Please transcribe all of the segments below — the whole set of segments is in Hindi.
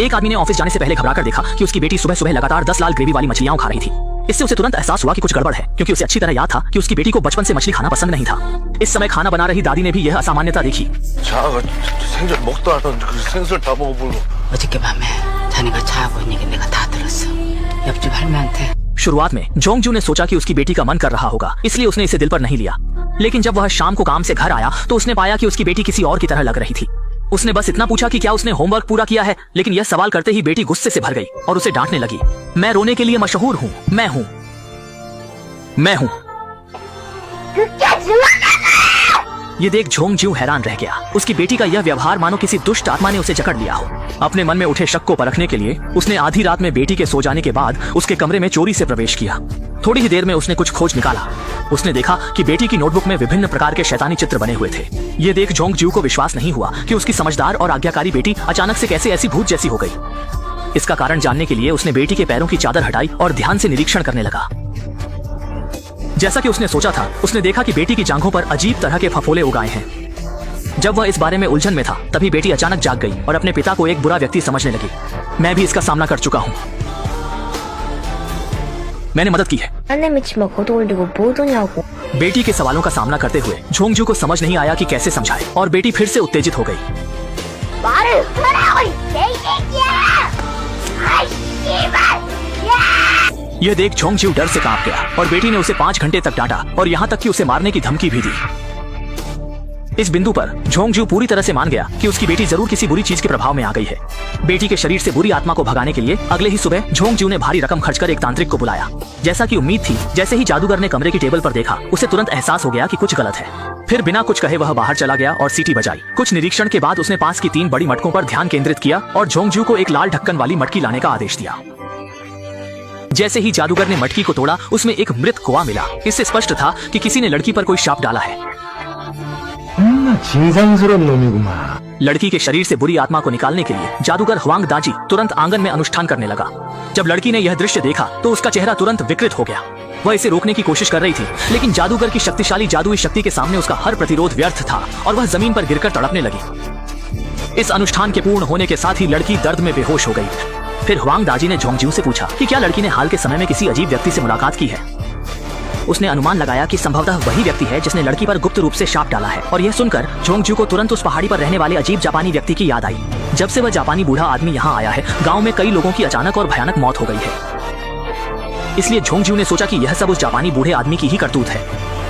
एक आदमी ने ऑफिस जाने से पहले घबराकर देखा कि उसकी बेटी सुबह सुबह लगातार 10 लाल ग्रेवी वाली मछलियां खा रही थी। इससे उसे तुरंत एहसास हुआ कि कुछ गड़बड़ है, क्योंकि उसे अच्छी तरह याद था कि उसकी बेटी को बचपन से मछली खाना पसंद नहीं था। इस समय खाना बना रही दादी ने भी यह असामान्यता देखी। 어저께 밤에 자네가 자고 있는 게 내가 다 들었어. 옆집 할매한테. शुरुआत में जोंगजू ने सोचा कि उसकी बेटी का मन कर रहा होगा, इसलिए उसने इसे दिल पर नहीं लिया। लेकिन जब वह शाम को काम से घर आया तो उसने पाया कि उसकी बेटी किसी और की तरह लग रही थी। उसने बस इतना पूछा कि क्या उसने होमवर्क पूरा किया है, लेकिन यह सवाल करते ही बेटी गुस्से से भर गई और उसे डांटने लगी। मैं रोने के लिए मशहूर हूँ, मैं हूँ। ये देख जोंगजू हैरान रह गया। उसकी बेटी का यह व्यवहार मानो किसी दुष्ट आत्मा ने उसे जकड़ लिया हो। अपने मन में उठे शक को परखने के लिए उसने आधी रात में बेटी के सो जाने के बाद उसके कमरे में चोरी से प्रवेश किया। थोड़ी ही देर में उसने कुछ खोज निकाला। उसने देखा कि बेटी की नोटबुक में विभिन्न प्रकार के शैतानी चित्र बने हुए थे। ये देख जोंगजू को विश्वास नहीं हुआ कि उसकी समझदार और आज्ञाकारी बेटी अचानक से कैसे ऐसी भूत जैसी हो गई। इसका कारण जानने के लिए उसने बेटी के पैरों की चादर हटाई और ध्यान से निरीक्षण करने लगा। जैसा कि उसने सोचा था, उसने देखा कि बेटी की जांघों पर अजीब तरह के फफोले उगाए हैं। जब वह इस बारे में उलझन में था, तभी बेटी अचानक जाग गई और अपने पिता को एक बुरा व्यक्ति समझने लगी। मैं भी इसका सामना कर चुका हूँ, मैंने मदद की है। बेटी के सवालों का सामना करते हुए जोंगजू को समझ नहीं आया कि कैसे समझाए, और बेटी फिर से उत्तेजित हो गई। यह देख जोंगजू डर से कांप गया और बेटी ने उसे 5 घंटे तक डांटा और यहाँ तक कि उसे मारने की धमकी भी दी। इस बिंदु पर जोंगजू पूरी तरह से मान गया कि उसकी बेटी जरूर किसी बुरी चीज के प्रभाव में आ गई है। बेटी के शरीर से बुरी आत्मा को भगाने के लिए अगले ही सुबह जोंगजू ने भारी रकम खर्च कर एक तांत्रिक को बुलाया। जैसा कि उम्मीद थी, जैसे ही जादूगर ने कमरे की टेबल पर देखा, उसे तुरंत एहसास हो गया कि कुछ गलत है। फिर बिना कुछ कहे वह बाहर चला गया और सीटी बजाई। कुछ निरीक्षण के बाद उसने पास की 3 बड़ी मटकों पर ध्यान केंद्रित किया और जोंगजू को एक लाल ढक्कन वाली मटकी लाने का आदेश दिया। जैसे ही जादूगर ने मटकी को तोड़ा, उसमें एक मृत कुआं मिला। इससे स्पष्ट था कि किसी ने लड़की पर कोई शाप डाला है। लड़की के शरीर से बुरी आत्मा को निकालने के लिए जादूगर ह्वांग दाजी तुरंत आंगन में अनुष्ठान करने लगा। जब लड़की ने यह दृश्य देखा तो उसका चेहरा तुरंत विकृत हो गया। वह इसे रोकने की कोशिश कर रही थी, लेकिन जादूगर की शक्तिशाली जादुई शक्ति के सामने उसका हर प्रतिरोध व्यर्थ था और वह जमीन पर गिरकर तड़पने लगी। इस अनुष्ठान के पूर्ण होने के साथ ही लड़की दर्द में बेहोश हो गई। फिर ह्वांग दाजी ने जोंगजू से पूछा कि क्या लड़की ने हाल के समय में किसी अजीब व्यक्ति से मुलाकात की है। उसने अनुमान लगाया कि संभवतः वही व्यक्ति है जिसने लड़की पर गुप्त रूप से शाप डाला है, और यह सुनकर जोंगजू को तुरंत उस पहाड़ी पर रहने वाले अजीब जापानी व्यक्ति की याद आई। जब से वह जापानी बूढ़ा आदमी यहाँ आया है, गांव में कई लोगों की अचानक और भयानक मौत हो गई है। इसलिए जोंगजू ने सोचा कि यह सब उस जापानी बूढ़े आदमी की ही करतूत है।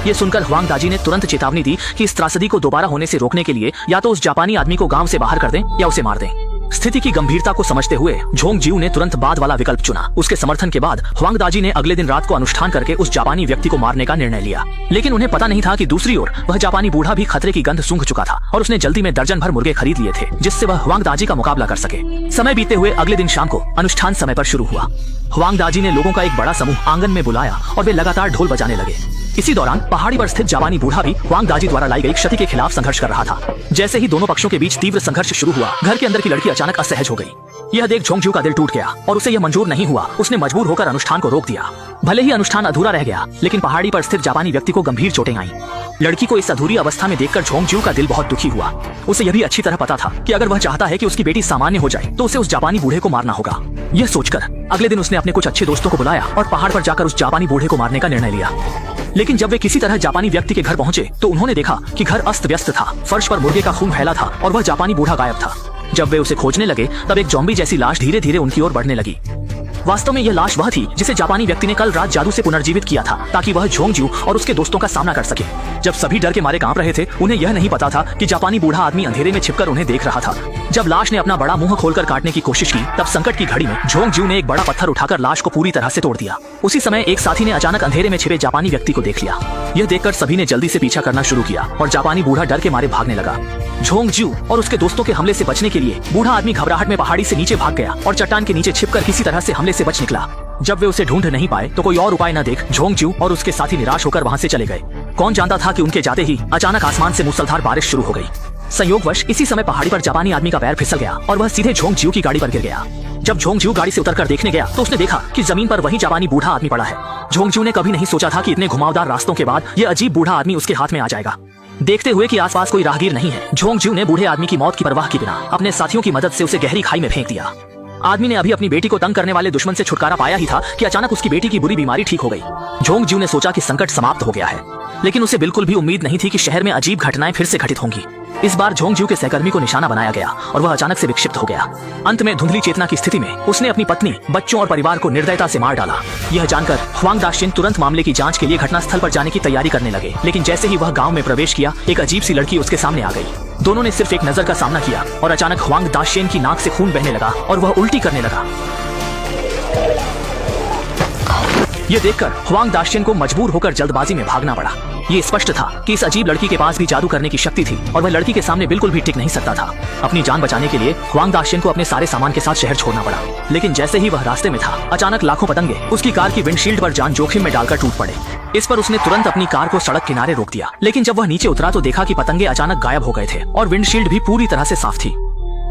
ये सुनकर ह्वांग दाजी ने तुरंत चेतावनी दी कि इस त्रासदी को दोबारा होने से रोकने के लिए या तो उस जापानी आदमी को गांव से बाहर कर दें या उसे मार दें। स्थिति की गंभीरता को समझते हुए जोंगजू ने तुरंत बाद वाला विकल्प चुना। उसके समर्थन के बाद ह्वांग दाजी ने अगले दिन रात को अनुष्ठान करके उस जापानी व्यक्ति को मारने का निर्णय लिया। लेकिन उन्हें पता नहीं था कि दूसरी ओर वह जापानी बूढ़ा भी खतरे की गंध सूंघ चुका था और उसने जल्दी में दर्जन भर मुर्गे खरीद लिए थे, जिससे वह ह्वांग दाजी का मुकाबला कर सके। समय बीतते हुए अगले दिन शाम को अनुष्ठान समय पर शुरू हुआ। ह्वांग दाजी ने लोगों का एक बड़ा समूह आंगन में बुलाया और वे लगातार ढोल बजाने लगे। इसी दौरान पहाड़ी पर स्थित जापानी बूढ़ा भी ह्वांग दाजी द्वारा लाई गई क्षति के खिलाफ संघर्ष कर रहा था। जैसे ही दोनों पक्षों के बीच तीव्र संघर्ष शुरू हुआ, घर के अंदर की लड़की अचानक असहज हो गई। यह देख जोंगजू का दिल टूट गया और उसे यह मंजूर नहीं हुआ। उसने मजबूर होकर अनुष्ठान को रोक दिया। भले ही अनुष्ठान अधूरा रह गया, लेकिन पहाड़ी पर स्थित जापानी व्यक्ति को गंभीर चोटें आईं। लड़की को इस अधूरी अवस्था में देखकर जोंगजू का दिल बहुत दुखी हुआ। उसे यह भी अच्छी तरह पता था कि अगर वह चाहता है कि उसकी बेटी सामान्य हो जाए तो उसे उस जापानी बूढ़े को मारना होगा। यह सोचकर अगले दिन उसने अपने कुछ अच्छे दोस्तों को बुलाया और पहाड़ पर जाकर उस जापानी बूढ़े को मारने का निर्णय लिया। लेकिन जब वे किसी तरह जापानी व्यक्ति के घर पहुंचे तो उन्होंने देखा कि घर अस्त व्यस्त था। फर्श पर मुर्गे का खून फैला था और वह जापानी बूढ़ा गायब था। जब वे उसे खोजने लगे तब एक ज़ॉम्बी जैसी लाश धीरे धीरे उनकी ओर बढ़ने लगी। वास्तव में यह लाश वह थी जिसे जापानी व्यक्ति ने कल रात जादू से पुनर्जीवित किया था, ताकि वह जोंगजू और उसके दोस्तों का सामना कर सके। जब सभी डर के मारे कांप रहे थे, उन्हें यह नहीं पता था कि जापानी बूढ़ा आदमी अंधेरे में छिपकर उन्हें देख रहा था। जब लाश ने अपना बड़ा मुंह खोलकर काटने की कोशिश की, तब संकट की घड़ी में जोंगजू ने एक बड़ा पत्थर उठाकर लाश को पूरी तरह से तोड़ दिया। उसी समय एक साथी ने अचानक अंधेरे में छिपे जापानी व्यक्ति को देख लिया। यह देखकर सभी ने जल्दी से पीछा करना शुरू किया और जापानी बूढ़ा डर के मारे भागने लगा। जोंगजू और उसके दोस्तों के हमले से बचने के लिए बूढ़ा आदमी घबराहट में पहाड़ी से नीचे भाग गया और चट्टान के नीचे छिपकर किसी तरह से हमले से बच निकला। जब वे उसे ढूंढ नहीं पाए तो कोई और उपाय न देख जोंगजू और उसके साथी निराश होकर वहां से चले गए। कौन जानता था कि उनके जाते ही अचानक आसमान से मूसलाधार बारिश शुरू हो गई। संयोगवश इसी समय पहाड़ी पर जापानी आदमी का पैर फिसल गया और वह सीधे जोंगजू की गाड़ी पर गिर गया। जब जोंगजू गाड़ी से उतरकर देखने गया तो उसने देखा कि जमीन पर वही जापानी बूढ़ा आदमी पड़ा है। जोंगजू ने कभी नहीं सोचा था कि इतने घुमावदार रास्तों के बाद यह अजीब बूढ़ा आदमी उसके हाथ में आ जाएगा। देखते हुए कि आसपास कोई राहगीर नहीं है, जोंगजू ने बूढ़े आदमी की मौत की परवाह किए बिना अपने साथियों की मदद से उसे गहरी खाई में फेंक दिया। आदमी ने अभी अपनी बेटी को तंग करने वाले दुश्मन से छुटकारा पाया ही था कि अचानक उसकी बेटी की बुरी बीमारी ठीक हो गई। झोंग ज्यू ने सोचा कि संकट समाप्त हो गया है, लेकिन उसे बिल्कुल भी उम्मीद नहीं थी कि शहर में अजीब घटनाएं फिर से घटित होंगी। इस बार झोंग ज्यू के सहकर्मी को निशाना बनाया गया और वह अचानक से विक्षिप्त हो गया। अंत में धुंधली चेतना की स्थिति में उसने अपनी पत्नी, बच्चों और परिवार को निर्दयता से मार डाला। यह जानकर ह्वांग दाशिन तुरंत मामले की जांच के लिए घटनास्थल पर जाने की तैयारी करने लगे, लेकिन जैसे ही वह गांव में प्रवेश किया, एक अजीब सी लड़की उसके सामने आ गई। दोनों ने सिर्फ एक नजर का सामना किया और अचानक ह्वांग दाशिन की नाक से खून बहने लगा और वह उल्टी करने लगा। ये देखकर ह्वांग दाशिन को मजबूर होकर जल्दबाजी में भागना पड़ा। ये स्पष्ट था कि इस अजीब लड़की के पास भी जादू करने की शक्ति थी और वह लड़की के सामने बिल्कुल भी टिक नहीं सकता था। अपनी जान बचाने के लिए ह्वांग दाशिन को अपने सारे सामान के साथ शहर छोड़ना पड़ा, लेकिन जैसे ही वह रास्ते में था, अचानक लाखों पतंगे उसकी कार की विंडशील्ड पर जान जोखिम में डालकर टूट पड़े। इस पर उसने तुरंत अपनी कार को सड़क किनारे रोक दिया, लेकिन जब वह नीचे उतरा तो देखा कि पतंगे अचानक गायब हो गए थे और विंडशील्ड भी पूरी तरह से साफ थी।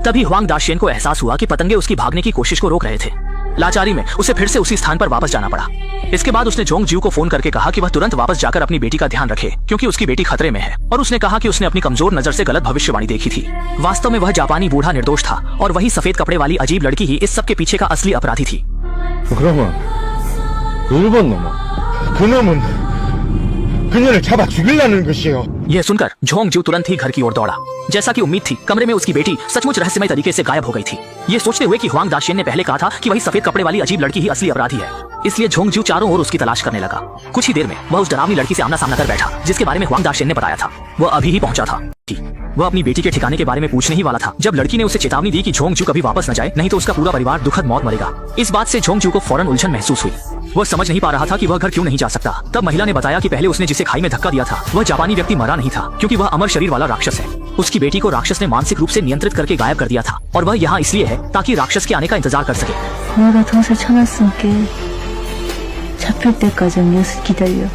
तभी ह्वांग दाशिन को एहसास हुआ कि पतंगे उसकी भागने की कोशिश को रोक रहे थे। लाचारी में उसे फिर से उसी स्थान पर वापस जाना पड़ा। इसके बाद उसने झोंग ज्यू को फोन करके कहा कि वह तुरंत वापस जाकर अपनी बेटी का ध्यान रखे, क्योंकि उसकी बेटी खतरे में है। और उसने कहा कि उसने अपनी कमजोर नजर से गलत भविष्यवाणी देखी थी। वास्तव में वह जापानी बूढ़ा निर्दोष था और वही सफेद कपड़े वाली अजीब लड़की ही इस सब के पीछे का असली अपराधी थी। 그녀를 잡아 죽이려는 것이요. यह सुनकर झोंग ज्यू तुरंत ही घर की ओर दौड़ा। जैसा कि उम्मीद थी, कमरे में उसकी बेटी सचमुच रहस्यमय तरीके से गायब हो गई थी। ये सोचते हुए कि ह्वांग दाशिन ने पहले कहा था कि वही सफेद कपड़े वाली अजीब लड़की ही असली अपराधी है, इसलिए झोंग ज्यू चारों ओर उसकी तलाश करने लगा। कुछ ही देर में वह उस डरावनी लड़की से आमना सामना कर बैठा, जिसके बारे में ह्वांग दाशिन ने बताया था। वह अभी ही पहुंचा था। वह अपनी बेटी के ठिकाने के बारे में पूछने ही वाला था जब लड़की ने उसे चेतावनी दी कि झोंग ज्यू कभी वापस न जाए, नहीं तो उसका पूरा परिवार दुखद मौत मरेगा। इस बात से झोंग ज्यू को फौरन उलझन महसूस हुई। वह समझ नहीं पा रहा था कि वह घर क्यों नहीं जा सकता। तब महिला ने बताया कि पहले उसने जिसे खाई में धक्का दिया था, वह जापानी व्यक्ति मरा नहीं था, क्योंकि वह अमर शरीर वाला राक्षस है। उसकी बेटी को राक्षस ने मानसिक रूप से नियंत्रित करके गायब कर दिया था और वह यहाँ इसलिए है ताकि राक्षस के आने का इंतजार कर सके। 내가 덫을 쳐놨으니까 잡힐 때까지 음료수 기다려.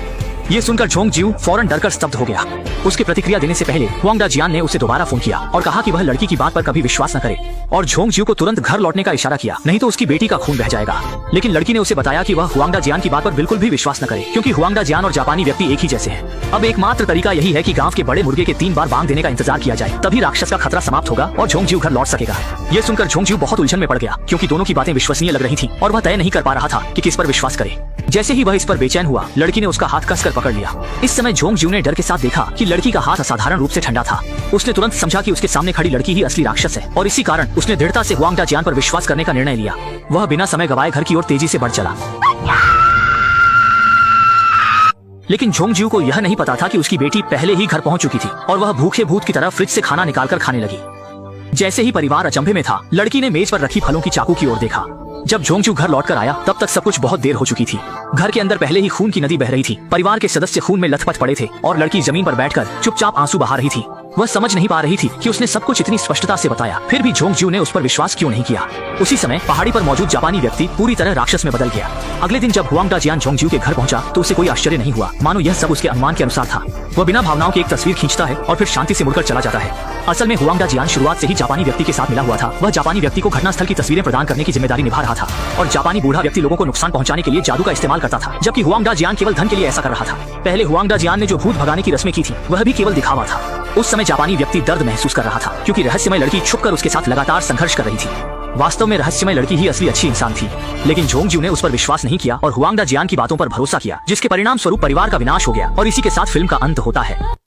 ये सुनकर झोंग ज्यू फौरन डरकर स्तब्ध हो गया। उसके प्रतिक्रिया देने से पहले ह्वांग दाजियान ने उसे दोबारा फोन किया और कहा कि वह लड़की की बात पर कभी विश्वास न करे और झोंग ज्यू को तुरंत घर लौटने का इशारा किया, नहीं तो उसकी बेटी का खून बह जाएगा। लेकिन लड़की ने उसे बताया कि वह ह्वांग दाजियान की बात पर बिल्कुल भी विश्वास न करे, क्योंकि ह्वांग दाजियान और जापानी व्यक्ति एक ही जैसे हैं। अब एकमात्र तरीका यही है कि गांव के बड़े मुर्गे के 3 बार बांग देने का इंतजार किया जाए, तभी राक्षस का खतरा समाप्त होगा और झोंग ज्यू घर लौट सकेगा। ये सुनकर झोंग ज्यू बहुत उलझन में पड़ गया, क्योंकि दोनों की बातें विश्वसनीय लग रही थी और वह तय नहीं कर पा रहा था कि किस पर विश्वास करे। जैसे ही वह इस पर बेचैन हुआ, लड़की ने उसका हाथ कसकर पकड़ लिया। इस समय झोंग ज्यू ने डर के साथ देखा कि लड़की का हाथ असाधारण रूप से ठंडा था। उसने तुरंत समझा कि उसके सामने खड़ी लड़की ही असली राक्षस है और इसी कारण उसने दृढ़ता से ह्वांग दाजियान पर विश्वास करने का निर्णय लिया। वह बिना समय गवाए घर की ओर तेजी से बढ़ चला। लेकिन झोंग ज्यू को यह नहीं पता था कि उसकी बेटी पहले ही घर पहुंच चुकी थी और वह भूखे भूत की तरह फ्रिज से खाना निकालकर खाने लगी। जैसे ही परिवार अचंभे में था, लड़की ने मेज पर रखी फलों की चाकू की ओर देखा। जब झोंग ज्यू घर लौटकर आया, तब तक सब कुछ बहुत देर हो चुकी थी। घर के अंदर पहले ही खून की नदी बह रही थी। परिवार के सदस्य खून में लथपथ पड़े थे और लड़की जमीन पर बैठकर चुपचाप आंसू बहा रही थी। वह समझ नहीं पा रही थी कि उसने सब कुछ इतनी स्पष्टता से बताया, फिर भी झोंग ज्यू ने उस पर विश्वास क्यों नहीं किया। उसी समय पहाड़ी पर मौजूद जापानी व्यक्ति पूरी तरह राक्षस में बदल गया। अगले दिन जब ह्वांग दाजियान झोंग ज्यू के घर पहुंचा तो उसे कोई आश्चर्य नहीं हुआ, मानो यह सब उसके अनुमान के अनुसार था। वह बिना भावनाओं की एक तस्वीर खींचता है और फिर शांति से मुड़कर चला जाता है। असल में ह्वांग दाजियान शुरुआत से ही जापानी व्यक्ति के साथ मिला हुआ था। वह जापानी व्यक्ति को घटनास्थल की तस्वीरें प्रदान करने की जिम्मेदारी निभा रहा था और जापानी बूढ़ा व्यक्ति लोगों को नुकसान पहुंचाने के लिए जादू का इस्तेमाल करता था, जबकि ह्वांग दाजियान केवल धन के लिए ऐसा कर रहा था। पहले ह्वांग दाजियान ने जो भूत भगाने की रस्में की थी, वह भी केवल दिखावा था। उस समय जापानी व्यक्ति दर्द महसूस कर रहा था, क्योंकि रहस्यमय लड़की छुपकर उसके साथ लगातार संघर्ष कर रही थी। वास्तव में रहस्यमय लड़की ही असली अच्छी इंसान थी, लेकिन झोंग ज्यू ने उस पर विश्वास नहीं किया और ह्वांग दाजियान की बातों पर भरोसा किया, जिसके परिणाम स्वरूप परिवार का विनाश हो गया और इसी के साथ फिल्म का अंत होता है।